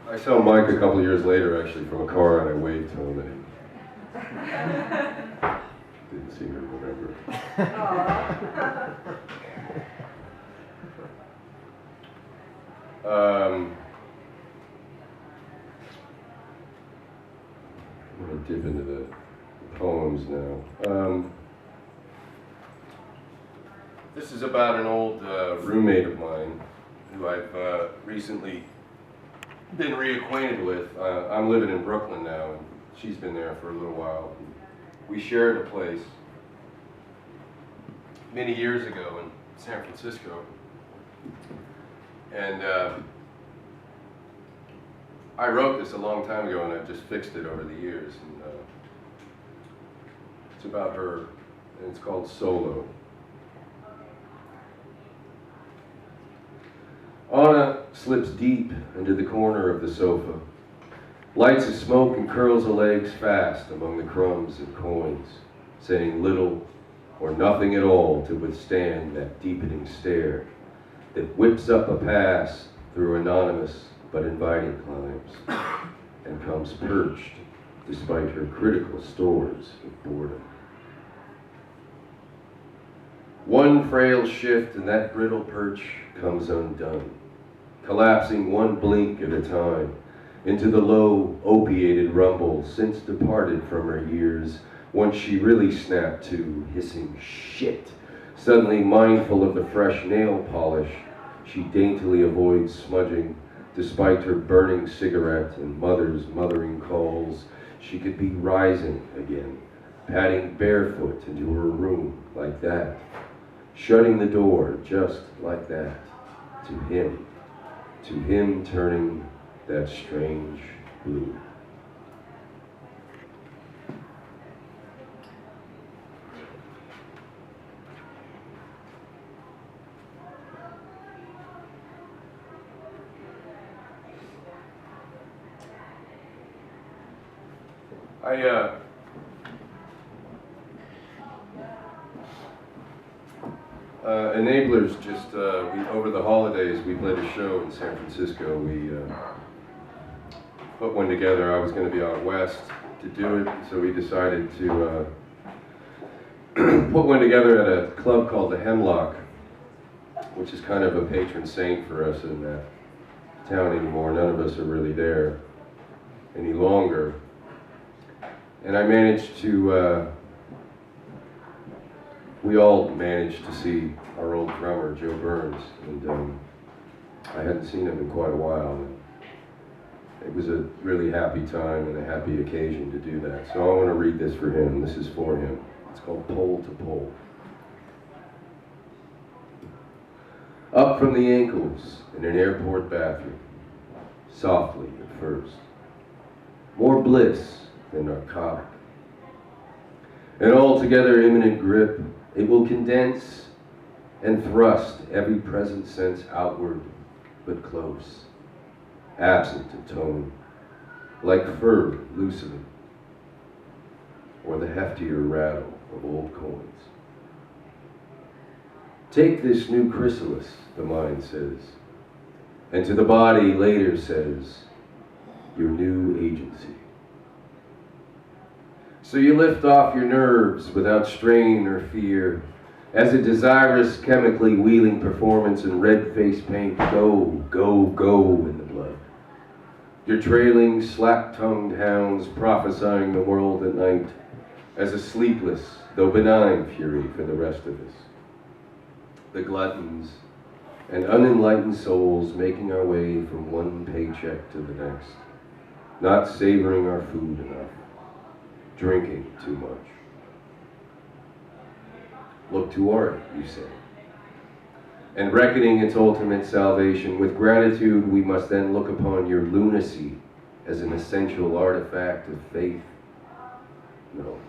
I saw Mike a couple years later, actually, from a car, and I waved to him, and he didn't seem to remember. I'm going to dip into the poems now. This is about an old roommate of mine who I've recently been reacquainted with. I'm living in Brooklyn now, and she's been there for a little while. We shared a place many years ago in San Francisco, and I wrote this a long time ago, and I've just fixed it over the years. And it's about her, and it's called Solo. Anna slips deep into the corner of the sofa, lights a smoke and curls her legs fast among the crumbs and coins, saying little or nothing at all to withstand that deepening stare that whips up a pass through anonymous but inviting climbs and comes perched despite her critical stores of boredom. One frail shift and that brittle perch comes undone, collapsing one blink at a time into the low, opiated rumble since departed from her ears, once she really snapped to hissing shit. Suddenly mindful of the fresh nail polish, she daintily avoids smudging, despite her burning cigarette and mother's mothering calls. She could be rising again, padding barefoot into her room like that, shutting the door just like that, to him turning that strange blue. Enablers just, over the holidays, we played a show in San Francisco. We put one together. I was going to be out west to do it, so we decided to put one together at a club called the Hemlock, which is kind of a patron saint for us in that town anymore. None of us are really there any longer. And I managed to, we all managed to see our old drummer, Joe Burns, and I hadn't seen him in quite a while. And it was a really happy time and a happy occasion to do that. So I want to read this for him. This is for him. It's called Pole to Pole. Up from the ankles in an airport bathroom, softly at first, more bliss than narcotic. An altogether imminent grip, it will condense and thrust every present sense outward, but close, absent of tone, like fur loosening, or the heftier rattle of old coins. Take this new chrysalis, the mind says, and to the body later says, your new agency. So you lift off your nerves without strain or fear, as a desirous chemically wheeling performance in red face paint, go, go, go in the blood. Your trailing, slack-tongued hounds prophesying the world at night as a sleepless, though benign fury for the rest of us. The gluttons and unenlightened souls making our way from one paycheck to the next, not savoring our food enough, drinking too much. Look to art, you say. And reckoning its ultimate salvation, with gratitude we must then look upon your lunacy as an essential artifact of faith. No.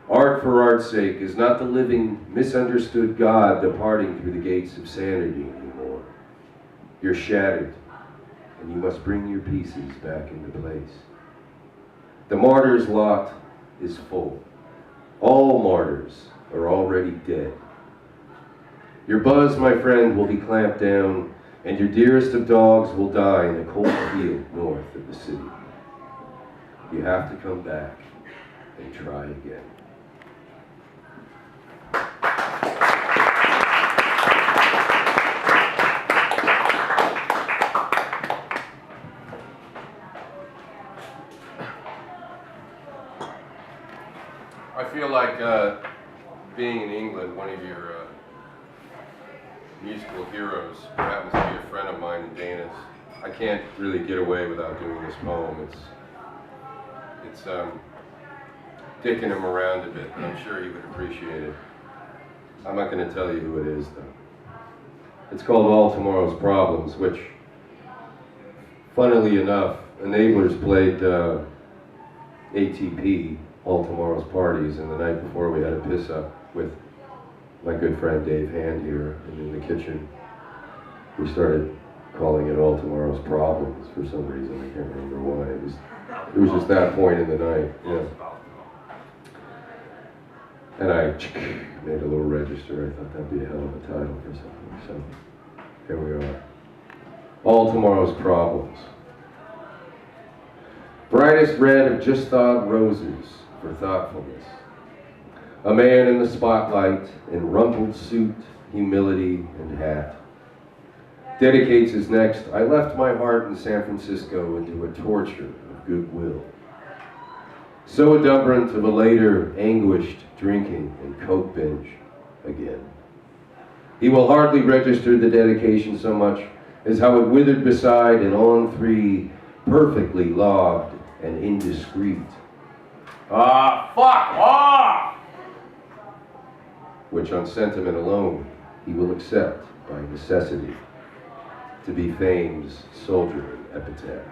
Art for art's sake is not the living, misunderstood God departing through the gates of sanity anymore. You're shattered, and you must bring your pieces back into place. The martyr's lot is full. All martyrs are already dead. Your buzz, my friend, will be clamped down, and your dearest of dogs will die in a cold field north of the city. You have to come back and try again. I feel like being in England, one of your musical heroes, who happens to be a friend of mine in Danish. I can't really get away without doing this poem. It's dicking him around a bit, and I'm sure he would appreciate it. I'm not going to tell you who it is, though. It's called All Tomorrow's Problems, which, funnily enough, Enablers played ATP, All Tomorrow's Parties, and the night before we had a piss-up with my good friend Dave Hand here, and in the kitchen we started calling it All Tomorrow's Problems for some reason. I can't remember why. It was just that point in the night, yeah. And I made a little register. I thought that'd be a hell of a title for something. So here we are. All Tomorrow's Problems. Brightest red of just thawed roses for thoughtfulness. A man in the spotlight in rumpled suit, humility, and hat. Dedicates his next, I left my heart in San Francisco into a torture of goodwill. So adumbrant of a later anguished drinking and coke binge again. He will hardly register the dedication so much as how it withered beside an on three, perfectly logged and indiscreet. Ah, fuck off! Which on sentiment alone he will accept by necessity to be fame's soldier epitaph.